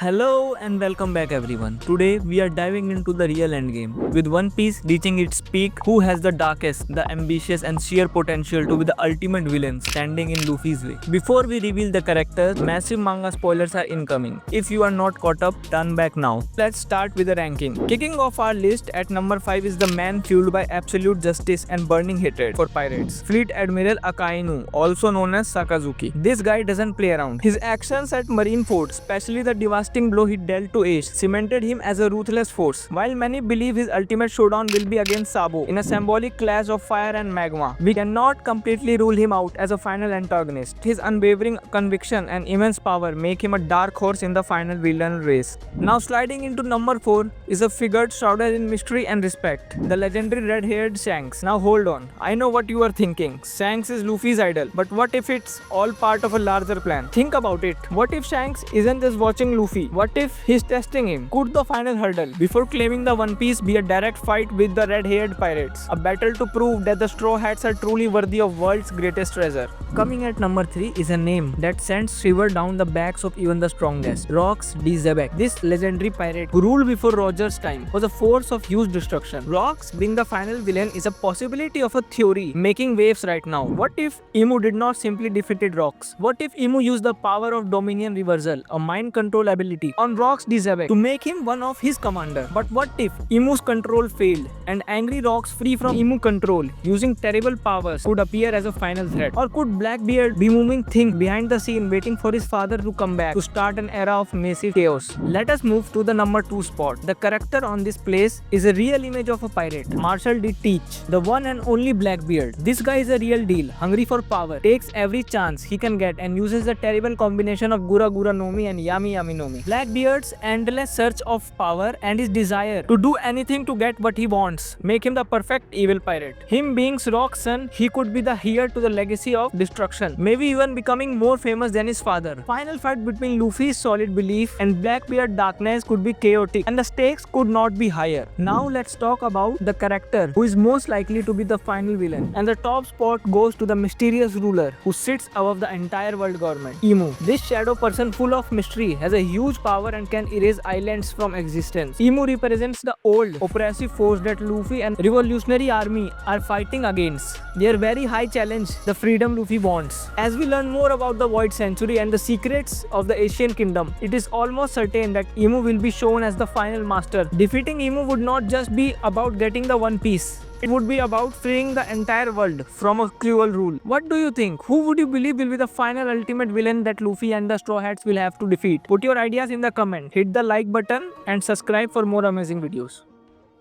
Hello and welcome back everyone. Today we are diving into the real endgame. With One Piece reaching its peak, who has the darkest, the ambitious and sheer potential to be the ultimate villain standing in Luffy's way? Before we reveal the characters, massive manga spoilers are incoming. If you are not caught up, turn back now. Let's start with the ranking. Kicking off our list at number 5 is the man fueled by absolute justice and burning hatred for pirates. Fleet Admiral Akainu, also known as Sakazuki. This guy doesn't play around. His actions at Marineford, especially the devastating blow he dealt to Ace, cemented him as a ruthless force. While many believe his ultimate showdown will be against Sabo in a symbolic clash of fire and magma, we cannot completely rule him out as a final antagonist. His unwavering conviction and immense power make him a dark horse in the final villain race. Now sliding into number 4 is a figure shrouded in mystery and respect, the legendary red-haired Shanks. Now hold on, I know what you are thinking. Shanks is Luffy's idol, but what if it's all part of a larger plan? Think about it. What if Shanks isn't just watching Luffy? What if he's testing him? Could the final hurdle before claiming the One Piece be a direct fight with the red-haired pirates? A battle to prove that the Straw Hats are truly worthy of world's greatest treasure. Coming at number 3 is a name that sends shiver down the backs of even the strongest. Rox D. Zebek. This legendary pirate who ruled before Roger's time was a force of huge destruction. Rox being the final villain is a possibility of a theory making waves right now. What if Imu did not simply defeated Rox? What if Imu used the power of Dominion Reversal, a mind control ability, on Rox D. Zebek to make him one of his commander? But what if Imu's control failed and angry Rox, free from Imu control, using terrible powers, could appear as a final threat? Or could Blackbeard be moving things behind the scene waiting for his father to come back to start an era of massive chaos? Let us move to the number 2 spot. The character on this place is a real image of a pirate, Marshall D. Teach, the one and only Blackbeard. This guy is a real deal, hungry for power, takes every chance he can get and uses the terrible combination of Gura Gura Nomi and Yami Yami Nomi. Blackbeard's endless search of power and his desire to do anything to get what he wants make him the perfect evil pirate. Him being Rock's son, he could be the heir to the legacy of destruction, maybe even becoming more famous than his father. Final fight between Luffy's solid belief and Blackbeard's darkness could be chaotic and the stakes could not be higher. Now let's talk about the character who is most likely to be the final villain, and the top spot goes to the mysterious ruler who sits above the entire world government, Imu. This shadow person full of mystery has a huge power and can erase islands from existence. Imu represents the old oppressive force that Luffy and revolutionary army are fighting against. Their very high challenge the freedom Luffy wants. As we learn more about the Void Century and the secrets of the Asian Kingdom, it is almost certain that Imu will be shown as the final master. Defeating Imu would not just be about getting the One Piece. It would be about freeing the entire world from a cruel rule. What do you think? Who would you believe will be the final ultimate villain that Luffy and the Straw Hats will have to defeat? Put your ideas in the comment, hit the like button and subscribe for more amazing videos.